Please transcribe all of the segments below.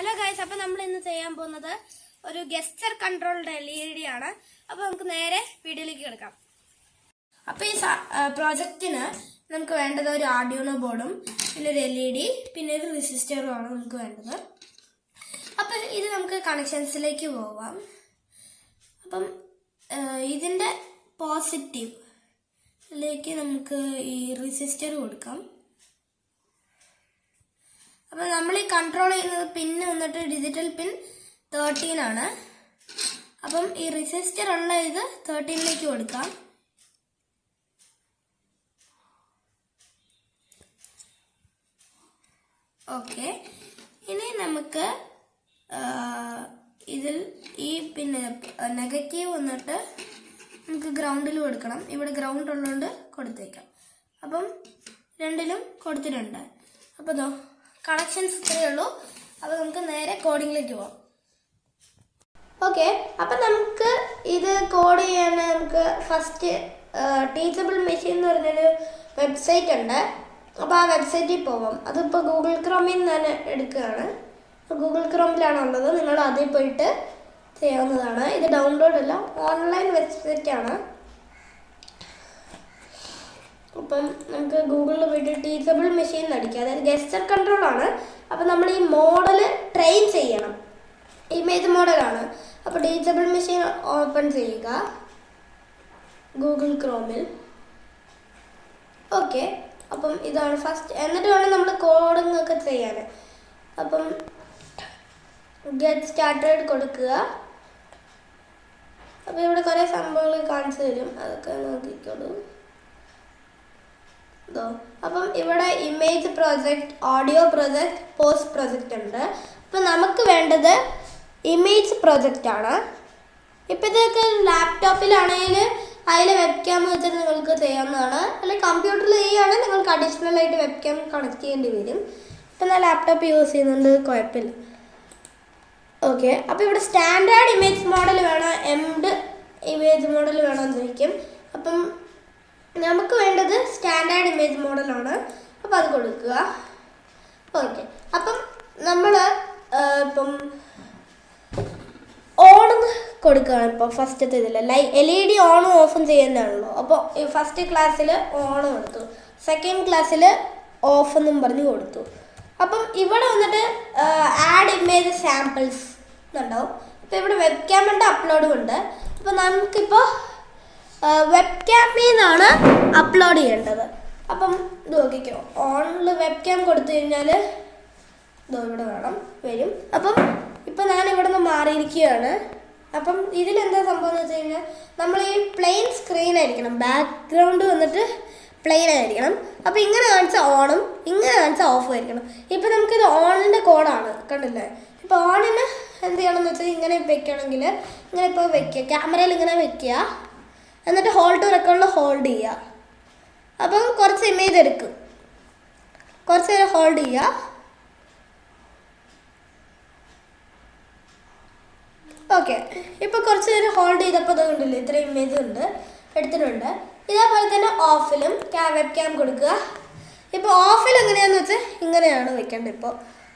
Hello guys, അപ്പോൾ നമ്മൾ ഇന്ന് ചെയ്യാൻ പോകുന്നത് ഒരു ഗെസ്റ്റർ കൺട്രോൾഡ് LED ആണ്. അപ്പോൾ നമുക്ക് നേരെ വീഡിയോയിലേക്ക് കിടക്കാം. അപ്പോൾ ഈ പ്രോജക്റ്റിന് നമുക്ക് വേണ്ടത് ഒരു ആർഡിനോ ബോർഡും പിന്നെ ഒരു LED പിന്നെ ഒരു റെസിസ്റ്ററും ആണ് നമുക്ക് വേണ്ടത്. അപ്പോൾ ഇത് നമുക്ക് കണക്ഷൻസിലേക്ക് പോവാം. അപ്പം ഇതിൻ്റെ പോസിറ്റീവിലേക്ക് നമുക്ക് ഈ റെസിസ്റ്റർ കൊടുക്കാം. അപ്പോൾ നമ്മൾ ഈ കൺട്രോൾ ചെയ്യുന്നത് പിന്ന് വന്നിട്ട് ഡിജിറ്റൽ പിൻ 13 ആണ്. അപ്പം ഈ റെസിസ്റ്റർ ഉള്ള ഇത് 13ലേക്ക് കൊടുക്കാം. ഓക്കെ, ഇനി നമുക്ക് ഇതിൽ ഈ പിന്നെ നെഗറ്റീവ് വന്നിട്ട് നമുക്ക് ഗ്രൗണ്ടിൽ കൊടുക്കണം. ഇവിടെ ഗ്രൗണ്ട് ഉള്ളതുകൊണ്ട് കൊടുത്തേക്കാം. അപ്പം രണ്ടിലും കൊടുത്തിട്ടുണ്ട്. അപ്പോൾ ഇതോ കണക്ഷൻസ് ഇത്രയേ ഉള്ളൂ. അപ്പോൾ നമുക്ക് നേരെ കോഡിങ്ങിലേക്ക് പോകാം. ഓക്കെ, അപ്പം നമുക്ക് ഇത് കോഡ് ചെയ്യാൻ നമുക്ക് ഫസ്റ്റ് ടീച്ചബിൾ മെഷീൻ എന്ന് പറഞ്ഞൊരു വെബ്സൈറ്റ് ഉണ്ട്. അപ്പോൾ ആ വെബ്സൈറ്റിൽ പോവാം. അതിപ്പോൾ ഗൂഗിൾ ക്രോമിൽ നിന്ന് ഞാൻ എടുക്കുകയാണ്. ഗൂഗിൾ ക്രോമിലാണുള്ളത്. നിങ്ങൾ അതിൽ പോയിട്ട് ചെയ്യാവുന്നതാണ്. ഇത് ഡൗൺലോഡ് അല്ല, ഓൺലൈൻ വെബ്സൈറ്റാണ്. അപ്പം നമുക്ക് ഗൂഗിളിൽ പോയിട്ട് ടീച്ചബിൾ മെഷീൻ അടിക്കുക. അതായത് ഗെസ്റ്റർ കൺട്രോൾ ആണ്. അപ്പം നമ്മൾ ഈ മോഡൽ ട്രെയിൻ ചെയ്യണം. ഇമേജ് മോഡലാണ്. അപ്പോൾ ടീച്ചബിൾ മെഷീൻ ഓപ്പൺ ചെയ്യുക ഗൂഗിൾ ക്രോമിൽ. ഓക്കെ, അപ്പം ഇതാണ് ഫസ്റ്റ്. എന്നിട്ട് വേണം നമ്മൾ കോഡിംഗ് ഒക്കെ ചെയ്യാൻ. അപ്പം ഗെറ്റ് സ്റ്റാർട്ടഡ് കൊടുക്കുക. അപ്പോൾ ഇവിടെ കുറേ സംഭവങ്ങൾ കാണിച്ചു തരും, അതൊക്കെ നോക്കിക്കോളൂ. അപ്പം ഇവിടെ image project, audio project, post project ഉണ്ട്. അപ്പം നമുക്ക് വേണ്ടത് ഇമേജ് പ്രോജക്റ്റ് ആണ്. ഇപ്പോഴത്തേക്ക് ലാപ്ടോപ്പിലാണെങ്കിൽ അതിൽ വെബ് ക്യാം വെച്ചിട്ട് നിങ്ങൾക്ക് ചെയ്യാവുന്നതാണ്. അല്ലെങ്കിൽ കമ്പ്യൂട്ടറിൽ ചെയ്യുകയാണെങ്കിൽ നിങ്ങൾക്ക് അഡീഷണൽ ആയിട്ട് വെബ് ക്യാം കണക്ട് ചെയ്യേണ്ടി വരും. ഇപ്പം ഞാൻ ലാപ്ടോപ്പ് യൂസ് ചെയ്യുന്നുണ്ട്, കുഴപ്പമില്ല. ഓക്കെ, അപ്പോൾ ഇവിടെ സ്റ്റാൻഡേർഡ് ഇമേജ് മോഡൽ വേണം, എംഡ് ഇമേജ് മോഡൽ വേണമെന്ന് ചോദിക്കും. അപ്പം നമുക്ക് വേണ്ടത് സ്റ്റാൻഡേർഡ് ഇമേജ് മോഡലാണ്. അപ്പോൾ അത് കൊടുക്കുക. ഓക്കെ, അപ്പം നമ്മൾ ഇപ്പം ഓൺ കൊടുക്കുകയാണ്. ഇപ്പോൾ ഫസ്റ്റത്തെ ഇതിൽ LED ഓണും ഓഫും ചെയ്യുന്നതാണല്ലോ. അപ്പോൾ ഈ ഫസ്റ്റ് ക്ലാസ്സിൽ ഓൺ കൊടുത്തു, സെക്കൻഡ് ക്ലാസ്സിൽ ഓഫ് എന്നും പറഞ്ഞ് കൊടുത്തു. അപ്പം ഇവിടെ വന്നിട്ട് ആഡ് ഇമേജ് സാമ്പിൾസ് എന്നുണ്ടാവും. അപ്പോൾ ഇവിടെ വെബ് ക്യാമിൻ്റെ അപ്ലോഡും ഉണ്ട്. അപ്പോൾ നമുക്കിപ്പോൾ വെബ് ക്യാമിൽ നിന്നാണ് അപ്ലോഡ് ചെയ്യേണ്ടത്. അപ്പം ഇത് നോക്കിക്കോ, ഓണിൽ വെബ് ക്യാം കൊടുത്തു കഴിഞ്ഞാൽ ഇതോ ഇവിടെ വരും. അപ്പം ഇപ്പം ഞാൻ ഇവിടെ നിന്ന് മാറിയിരിക്കുകയാണ്. അപ്പം ഇതിലെന്താ സംഭവം എന്ന് വെച്ച് കഴിഞ്ഞാൽ നമ്മൾ ഈ പ്ലെയിൻ സ്ക്രീൻ ആയിരിക്കണം, ബാക്ക്ഗ്രൗണ്ട് വന്നിട്ട് പ്ലെയിൻ ആയിരിക്കണം. അപ്പോൾ ഇങ്ങനെ കാണിച്ചാൽ ഓണും ഇങ്ങനെ കാണിച്ചാൽ ഓഫും ആയിരിക്കണം. ഇപ്പം നമുക്കിത് ഓണിൻ്റെ കോഡാണ്, കണ്ടില്ലേ? ഇപ്പോൾ ഓണിന് എന്ത് ചെയ്യണമെന്ന് വെച്ചാൽ ഇങ്ങനെ വെക്കുകയാണെങ്കിൽ ഇങ്ങനെ ഇപ്പോൾ വെക്കുക, ക്യാമറയിൽ ഇങ്ങനെ വെക്കുക, എന്നിട്ട് ഹോൾഡ് ടു റെക്കോർഡിൽ ഹോൾഡ് ചെയ്യുക. അപ്പം കുറച്ച് ഇമേജ് എടുക്കും, കുറച്ച് നേരം ഹോൾഡ് ചെയ്യുക. ഓക്കെ, ഇപ്പോൾ കുറച്ച് നേരം ഹോൾഡ് ചെയ്തപ്പോൾ അത് കണ്ടില്ലേ, ഇത്ര ഇമേജ് എടുത്തിട്ടുണ്ട്. ഇതേപോലെ തന്നെ ഓഫിലും വെബ് ക്യാം കൊടുക്കുക. ഇപ്പോൾ ഓഫിൽ എങ്ങനെയാണെന്ന് വെച്ചാൽ ഇങ്ങനെയാണ് വെക്കേണ്ടത്.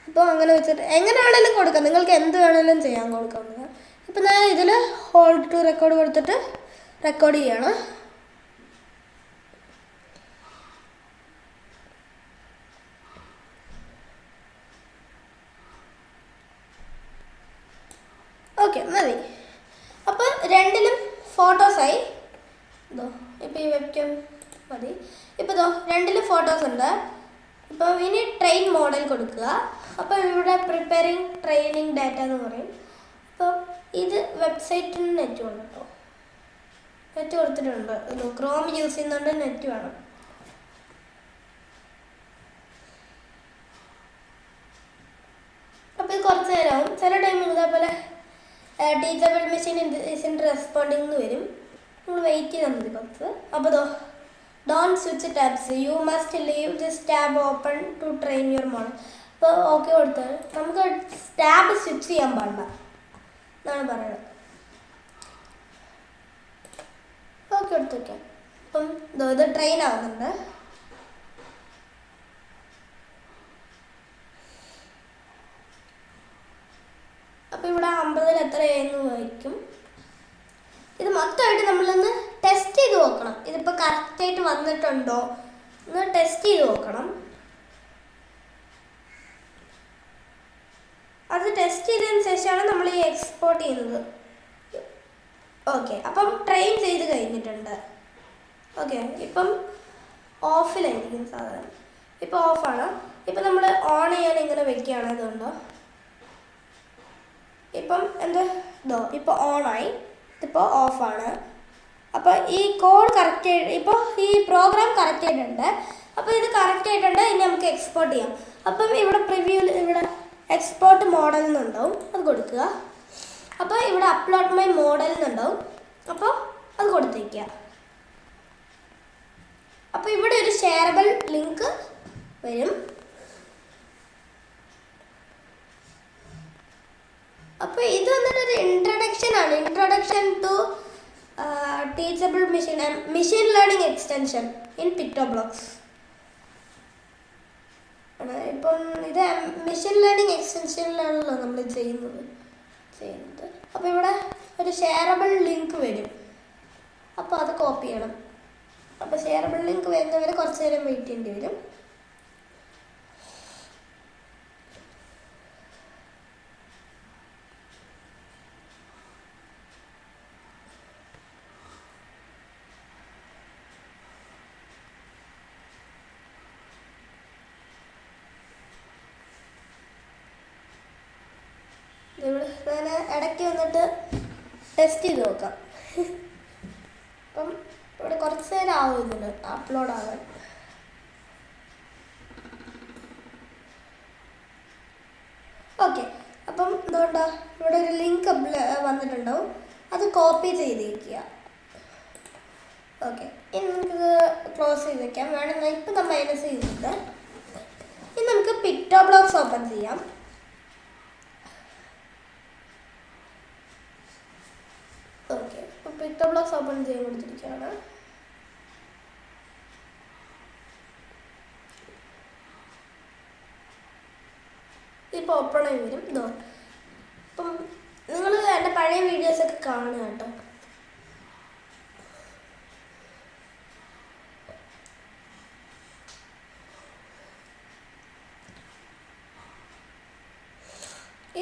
ഇപ്പോൾ അങ്ങനെ വെച്ചിട്ട് എങ്ങനെ വേണമെങ്കിലും കൊടുക്കാം, നിങ്ങൾക്ക് എന്ത് വേണമെങ്കിലും ചെയ്യാൻ കൊടുക്കാവുന്നത്. ഇപ്പം ഞാൻ ഇതിൽ ഹോൾഡ് ടു റെക്കോർഡ് കൊടുത്തിട്ട് റെക്കോർഡ് ചെയ്യണം. ഓക്കെ, മതി. അപ്പോൾ രണ്ടിലും ഫോട്ടോസായി. ഇപ്പോൾ ഈ വെബ് ക്യാം മതി. ഇപ്പോൾ രണ്ടിലും ഫോട്ടോസ് ഉണ്ട്. ഇപ്പോൾ ഇനി ട്രെയിൻ മോഡൽ കൊടുക്കുക. അപ്പോൾ ഇവിടെ പ്രിപ്പയറിങ് ട്രെയിനിങ് ഡാറ്റ എന്ന് പറയും. അപ്പോൾ ഇത് വെബ്സൈറ്റിന് നെറ്റ് ഉണ്ട് കേട്ടോ, നെറ്റ് കൊടുത്തിട്ടുണ്ട്. ക്രോം യൂസ് ചെയ്യുന്നതുകൊണ്ട് നെറ്റ് വേണം. അപ്പോൾ കുറച്ച് നേരമാവും. ചില ടൈമിൽ ഇതേപോലെ ടീച്ചബിൾ മെഷീൻ ഇൻ റെസ്പോണ്ടിങ് എന്ന് വരും. നമ്മൾ വെയിറ്റ് ചെയ്താൽ മതി കുറച്ച്. അപ്പോൾ don't switch tabs, you must leave this tab open to train your model. അപ്പോൾ ഓക്കെ കൊടുത്താൽ നമുക്ക് ടാബ് സ്വിച്ച് ചെയ്യാൻ പാടില്ല എന്നാണ് പറയുന്നത്. ഓക്കെ എടുത്ത് വയ്ക്കാം. അപ്പം ഇത് ട്രെയിൻ ആവുന്നുണ്ട്. 50 എത്രയായെന്ന് വായിക്കും. ഇത് മൊത്തമായിട്ട് നമ്മളൊന്ന് ടെസ്റ്റ് ചെയ്ത് നോക്കണം. ഇതിപ്പോൾ കറക്റ്റായിട്ട് വന്നിട്ടുണ്ടോ എന്ന് ടെസ്റ്റ് ചെയ്ത് നോക്കണം. അത് ടെസ്റ്റ് ചെയ്തതിന് ശേഷമാണ് നമ്മൾ ഈ എക്സ്പോർട്ട് ചെയ്യുന്നത്. ഓക്കെ, അപ്പം ട്രെയിൻ ചെയ്ത് കഴിഞ്ഞിട്ടുണ്ട്. ഓക്കെ, ഇപ്പം ഓഫിലായിരിക്കും സാധാരണ. ഇപ്പോൾ ഓഫാണ്. ഇപ്പം നമ്മൾ ഓൺ ചെയ്യാൻ ഇങ്ങനെ വെക്കുകയാണ്. അതുകൊണ്ടോ ഇപ്പം ഇപ്പോൾ ഓണായി, ഇതിപ്പോൾ ഓഫാണ്. അപ്പോൾ ഈ കോഡ് കറക്റ്റ് ആയിട്ട് ഇപ്പോൾ ഈ പ്രോഗ്രാം കറക്റ്റ് ആയിട്ടുണ്ട്. അപ്പോൾ ഇത് കറക്റ്റ് ആയിട്ടുണ്ട്. ഇനി നമുക്ക് എക്സ്പോർട്ട് ചെയ്യാം. അപ്പം ഇവിടെ പ്രിവ്യൂവിൽ ഇവിടെ എക്സ്പോർട്ട് മോഡൽ എന്നുണ്ടാവും, അത് കൊടുക്കുക. അപ്പോൾ ഇവിടെ അപ്ലോഡ് മൈ മോഡൽ എന്നുണ്ടാവും, അപ്പോൾ അത് കൊടുത്തേക്കുക. അപ്പോൾ ഇവിടെ ഒരു ഷെയറബിൾ ലിങ്ക് വരും. അപ്പോൾ ഇത് വന്നിട്ടൊരു introduction to teachable machine learning extension in PictoBlox. ഇപ്പം ഇത് മെഷീൻ ലേണിംഗ് എക്സ്റ്റൻഷനിലാണല്ലോ നമ്മൾ ചെയ്യുന്നത്. അപ്പോൾ ഇവിടെ ഒരു ഷെയറബിൾ ലിങ്ക് വരും. അപ്പോൾ അത് കോപ്പി ചെയ്യണം. അപ്പോൾ ഷെയറബിൾ ലിങ്ക് വരുന്നവരെ കുറച്ച് നേരം വെയിറ്റ് ചെയ്യേണ്ടി വരും. ഞാൻ ഇടയ്ക്ക് വന്നിട്ട് ടെസ്റ്റ് ചെയ്ത് നോക്കാം. അപ്പം ഇവിടെ കുറച്ച് നേരം ആവും ഇതിന് അപ്ലോഡ് ആകാൻ. ഓക്കെ, അപ്പം എന്തുകൊണ്ടാ ഇവിടെ ഒരു ലിങ്ക് വന്നിട്ടുണ്ടാവും, അത് കോപ്പി ചെയ്തേക്കുക. ഓക്കെ, ഇനി നമുക്കിത് ക്ലോസ് ചെയ്ത് വയ്ക്കാം. വേണമെങ്കിൽ ഇപ്പം നമ്മൾ മൈനസ് ചെയ്തിട്ട് ഇനി നമുക്ക് പിക്ടോബ്ലോക്സ് ഓപ്പൺ ചെയ്യാം. ഓക്കെ, അപ്പോൾ പിക്ടോബ്ലോക്സ് ഓപ്പൺ ചെയ്യാൻ കൊടുത്തിരിക്കുകയാണ്. ഇപ്പോൾ ഓപ്പൺ ആയി വരും. അപ്പം നിങ്ങൾ എൻ്റെ പഴയ വീഡിയോസൊക്കെ കാണുക കേട്ടോ.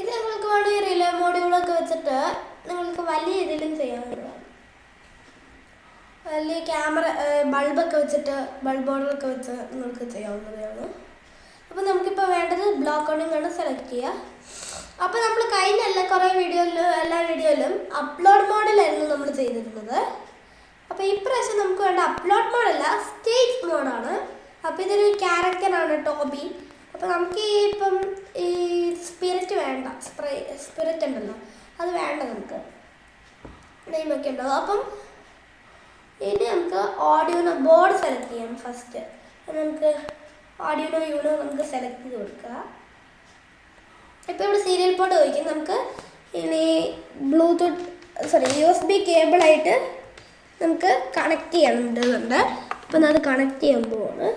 ഇത് നിങ്ങൾക്ക് വേണമെങ്കിൽ റിലേ മോഡ്യൂളൊക്കെ വെച്ചിട്ട് നിങ്ങൾക്ക് വലിയ ഇതിലും ചെയ്യാവുന്നതാണ്. വലിയ ക്യാമറ ബൾബൊക്കെ വെച്ചിട്ട് ബൾബ് ബോർഡറൊക്കെ വെച്ച് നിങ്ങൾക്ക് ചെയ്യാവുന്നതാണ്. അപ്പോൾ നമുക്കിപ്പോൾ വേണ്ടത് ബ്ലോക്ക് കോഡിംഗ് ആണ് സെലക്ട് ചെയ്യുക. അപ്പോൾ നമ്മൾ കഴിഞ്ഞ എല്ലാ വീഡിയോയിലും അപ്ലോഡ് മോഡിലായിരുന്നു നമ്മൾ ചെയ്തിരുന്നത്. അപ്പോൾ ഇപ്രാവശ്യം നമുക്ക് വേണ്ട അപ്ലോഡ് മോഡല്ല, സ്റ്റേജ് മോഡാണ്. അപ്പോൾ ഇതൊരു ക്യാരക്ടറാണ്, ടോബി. അപ്പോൾ നമുക്ക് ഇപ്പം ഈ സ്പിരിറ്റ് വേണ്ട, സ്പിരിറ്റ് ഉണ്ടല്ലോ, അത് വേണ്ട. നമുക്ക് നെയിമൊക്കെ ഉണ്ടാവും. അപ്പം ഇനി നമുക്ക് ഓഡിയോനോ ബോർഡ് സെലക്ട് ചെയ്യാം. ഫസ്റ്റ് നമുക്ക് ഓഡിയോനോ യൂണോ നമുക്ക് സെലക്ട് ചെയ്ത് കൊടുക്കുക. ഇപ്പോൾ ഇവിടെ സീരിയൽ പോർട്ട് ചോദിക്കും. നമുക്ക് ഇനി USB കേബിളായിട്ട് നമുക്ക് കണക്ട് ചെയ്യണമെന്നുണ്ട്. അപ്പം അത് കണക്ട് ചെയ്യാൻ പോവാണ്.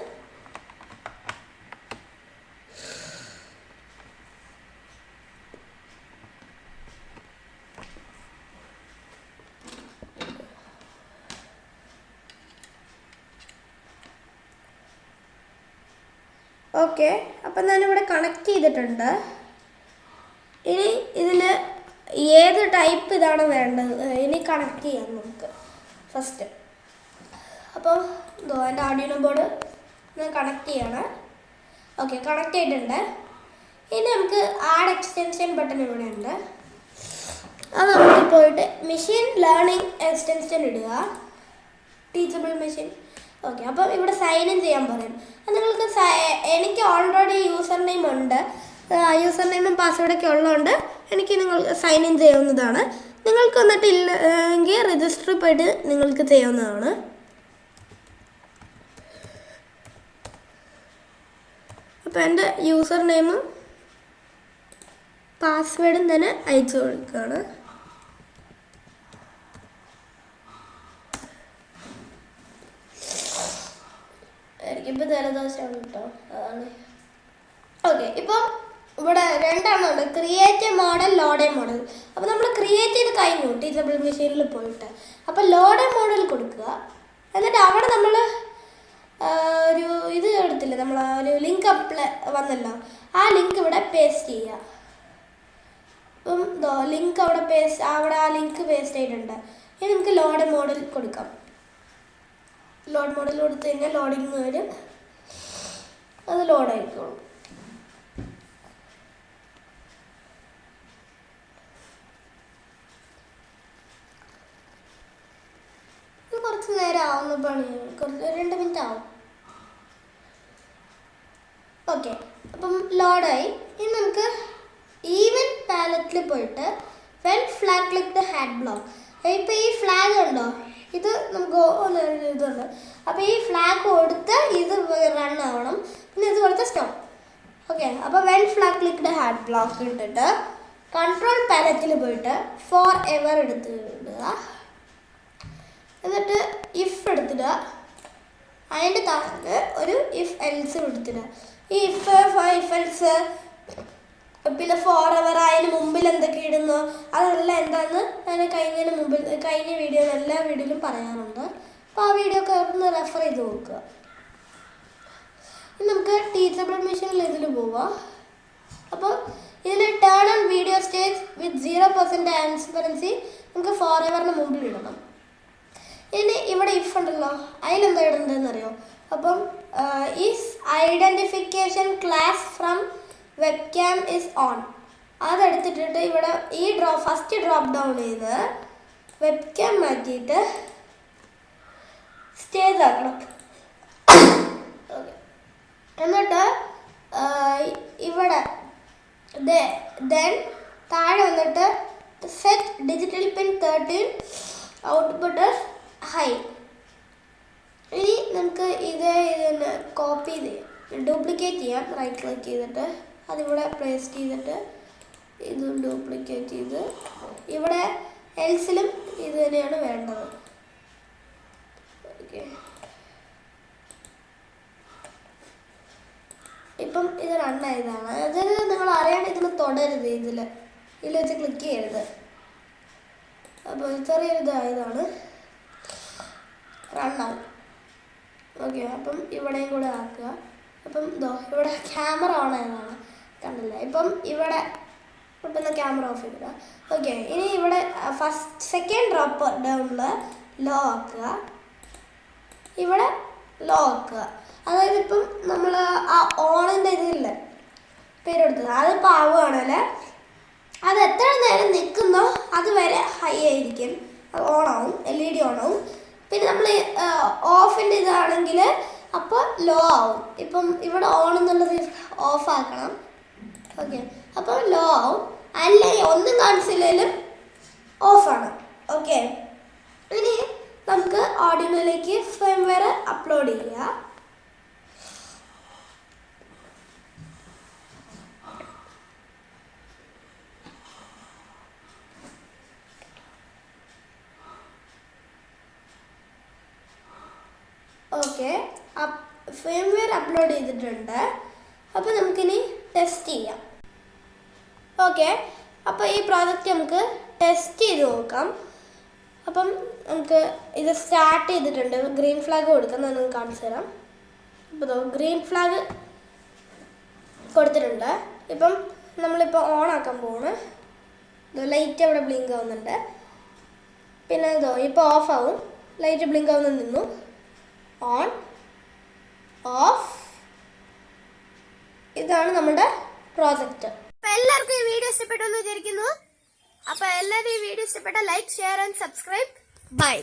ഓക്കെ, അപ്പം ഞാനിവിടെ കണക്ട് ചെയ്തിട്ടുണ്ട്. ഇനി ഇതിൽ ഏത് ടൈപ്പ് ഇതാണ് വേണ്ടത് ഇനി കണക്ട് ചെയ്യാം നമുക്ക് ഫസ്റ്റ്. അപ്പോൾ എൻ്റെ ആർഡിനോ ബോർഡ് ഞാൻ കണക്ട് ചെയ്യാണ്. ഓക്കെ, കണക്ട് ചെയ്തിട്ടുണ്ട്. ഇനി നമുക്ക് ആഡ് എക്സ്റ്റൻഷൻ ബട്ടൺ ഇവിടെ ഉണ്ട്. അത് നമുക്ക് പോയിട്ട് മെഷീൻ ലേണിംഗ് എക്സ്റ്റൻഷൻ ഇടുക, ടീച്ചബിൾ മെഷീൻ. ഓക്കെ, അപ്പം ഇവിടെ സൈൻ ഇൻ ചെയ്യാൻ പറയും. നിങ്ങൾക്ക് എനിക്ക് ഓൾറെഡി യൂസർ നെയിം ഉണ്ട്. യൂസർ നെയിമും പാസ്വേഡൊക്കെ ഉള്ളതുകൊണ്ട് എനിക്ക് നിങ്ങൾ സൈൻ ഇൻ ചെയ്യാവുന്നതാണ്. നിങ്ങൾക്ക് വന്നിട്ട് ഇല്ലെങ്കിൽ രജിസ്റ്റർ പോയിട്ട് നിങ്ങൾക്ക് ചെയ്യാവുന്നതാണ്. അപ്പോൾ എൻ്റെ യൂസർ നെയിമും പാസ്വേഡും തന്നെ അയച്ചു കൊടുക്കുകയാണ്. എനിക്കിപ്പോൾ ജലദോഷമാണ് കേട്ടോ, അതാണ്. ഓക്കെ, ഇപ്പോൾ ഇവിടെ രണ്ടെണ്ണം ഉണ്ട്, ക്രിയേറ്റ് മോഡൽ, ലോഡ് മോഡൽ. അപ്പോൾ നമ്മൾ ക്രിയേറ്റ് ചെയ്ത് കഴിഞ്ഞു ടീച്ചബിൾ മെഷീനിൽ പോയിട്ട്. അപ്പോൾ ലോഡ് മോഡൽ കൊടുക്കുക. എന്നിട്ട് അവിടെ നമ്മൾ ഒരു ഇത് എടുത്തില്ല, നമ്മൾ ഒരു ലിങ്ക് അപ്ലൈ വന്നല്ലോ, ആ ലിങ്ക് ഇവിടെ പേസ്റ്റ് ചെയ്യുക. അപ്പം ലിങ്ക് അവിടെ ആ ലിങ്ക് പേസ്റ്റ് ആയിട്ടുണ്ട്. ഇനി നമുക്ക് ലോഡ് മോഡൽ കൊടുക്കാം. ലോഡ് മോഡൽ കൊടുത്തു കഴിഞ്ഞാൽ ലോഡിങ് വരും, അത് ലോഡായിക്കോളും. കുറച്ച് നേരം ആവുന്ന പണിയാണ്, 2 മിനിറ്റ് ആവും. ഓക്കെ, അപ്പം ലോഡായി. ഇനി നമുക്ക് ഈവൻ പാലറ്റിൽ പോയിട്ട് when flag click the had block. ഇപ്പോൾ ഈ ഫ്ലാഗ് ഉണ്ടോ, ഇത് നമുക്ക് ഇതുണ്ട്. അപ്പോൾ ഈ ഫ്ലാഗ് കൊടുത്ത് ഇത് റൺ ആവണം, പിന്നെ ഇത് കൊടുത്ത് സ്റ്റോപ്പ്. ഓക്കെ, അപ്പോൾ when flag click the had block ഇട്ടിട്ട് കൺട്രോൾ പാലറ്റിൽ പോയിട്ട് ഫോർ എവർ എടുത്തിടുക. എന്നിട്ട് ഇഫ് എടുത്തിടുക, അതിൻ്റെ താഴെ ഒരു ഇഫ് എൽസ് എടുത്തിടുക. ഈ ഇഫ് എൽസ് പിന്നെ ഫോർ എവർ അതിന് മുമ്പിൽ എന്തൊക്കെ ഇടുന്നോ അതെല്ലാം എന്താണെന്ന് ഞാൻ കഴിഞ്ഞ വീഡിയോയിൽ എല്ലാ വീഡിയോയിലും പറയാറുണ്ട്. അപ്പോൾ ആ വീഡിയോ ഒക്കെ ഒന്ന് റെഫർ ചെയ്ത് നോക്കുക. ഇനി നമുക്ക് ടീച്ചബിൾ മെഷീനിൽ ഇതിൽ പോവാം. അപ്പോൾ ഇതിൽ turn on video stage with 0% transparency നമുക്ക് ഫോർ എവറിന് മുമ്പിൽ ഇടണം. ഇനി ഇവിടെ ഇഫ് ഉണ്ടല്ലോ, അതിലെന്താ ഇടേണ്ടതെന്ന് അറിയോ? അപ്പം is identification class from webcam is on, അതെടുത്തിട്ടിട്ട് ഇവിടെ ഈ ഫസ്റ്റ് ഡ്രോപ്പ് ഡൗൺ ചെയ്ത് വെബ്ക്യാം മാറ്റിയിട്ട് സ്റ്റേജ് ആക്കണം. എന്നിട്ട് ഇവിടെ ദെൻ താഴെ വന്നിട്ട് set digital pin 13 output high. ഇനി നമുക്ക് ഇതിനെ കോപ്പി ചെയ്യാം, ഡ്യൂപ്ലിക്കേറ്റ് ചെയ്യാം. റൈറ്റ് ക്ലിക്ക് ചെയ്തിട്ട് അതിവിടെ പ്ലേസ് ചെയ്തിട്ട് ഇത് ഡ്യൂപ്ലിക്കേറ്റ് ചെയ്ത് ഇവിടെ എൽസിലും ഇത് തന്നെയാണ് വേണ്ടത്. ഓക്കെ, ഇപ്പം ഇത് റണ്ണായതാണ്. അതായത് നിങ്ങൾ അറിയാണ്ട് ഇതിന് തൊടരുത്, ഇതിൽ വെച്ച് ക്ലിക്ക് ചെയ്യരുത്. അപ്പോൾ ചെറിയൊരു ഇതായതാണ്, റണ്ണാവും. ഓക്കെ, അപ്പം ഇവിടെയും കൂടെ ആക്കുക. അപ്പം ഇവിടെ ക്യാമറ ഓൺ ആയതാണ്, കണ്ടില്ല? ഇപ്പം ഇവിടെ പെട്ടെന്ന് ക്യാമറ ഓഫ് ചെയ്യുക. ഓക്കെ, ഇനി ഇവിടെ സെക്കൻഡ് ഡ്രോപ്പ് ഡൗണിൽ ലോ ആക്കുക, ഇവിടെ ലോ ആക്കുക. അതായത് ഇപ്പം നമ്മൾ ആ ഓണിൻ്റെ ഇതില്ല പേരെടുത്തത്, അതിപ്പോൾ ആവുകയാണല്ലേ, അത് എത്ര നേരം നിൽക്കുന്നോ അതുവരെ ഹൈ ആയിരിക്കും, ഓണാവും, LED ഓണാവും. പിന്നെ നമ്മൾ ഓഫിൻ്റെ ഇതാണെങ്കിൽ അപ്പോൾ ലോ ആവും. ഇപ്പം ഇവിടെ ഓൺ എന്നുള്ളത് ഓഫ് ആക്കണം. ഓക്കെ, അപ്പോൾ ലോ ആവും, അല്ലെങ്കിൽ ഒന്നും കാണിച്ചില്ലെങ്കിലും ഓഫാണ്. ഓക്കെ, ഇനി നമുക്ക് ഓഡിയോയിലേക്ക് ഫേംവെയർ അപ്ലോഡ് ചെയ്യുക. ഓക്കെ, ഫേംവെയർ അപ്ലോഡ് ചെയ്തിട്ടുണ്ട്. അപ്പോൾ നമുക്കിനി ടെസ്റ്റ് ചെയ്യാം. ഓക്കെ, അപ്പോൾ ഈ പ്രോജക്റ്റ് നമുക്ക് ടെസ്റ്റ് ചെയ്ത് നോക്കാം. അപ്പം നമുക്ക് ഇത് സ്റ്റാർട്ട് ചെയ്തിട്ടുണ്ട്. ഗ്രീൻ ഫ്ലാഗ് കൊടുക്കാം, ഞാൻ നിങ്ങൾക്ക് കാണിച്ചു തരാം. അപ്പോൾ ഗ്രീൻ ഫ്ലാഗ് കൊടുത്തിട്ടുണ്ട്. ഇപ്പം നമ്മളിപ്പോൾ ഓൺ ആക്കാൻ പോവാണ്. ലൈറ്റ് അവിടെ ബ്ലിങ്ക് ആവുന്നുണ്ട്. പിന്നെ ഇപ്പോൾ ഓഫ് ആവും, ലൈറ്റ് ബ്ലിങ്ക് ആവുന്ന നിന്നു. ഓൺ, ഓഫ്, ഇതാണ് നമ്മുടെ പ്രോജക്റ്റ്. അപ്പോൾ എല്ലാവർക്കും ഈ വീഡിയോ ഇഷ്ടപ്പെട്ടു എന്ന് വിചാരിക്കുന്നു. അപ്പോൾ എല്ലാവരും ഈ വീഡിയോ ഇഷ്ടപ്പെട്ട like, share and subscribe. By.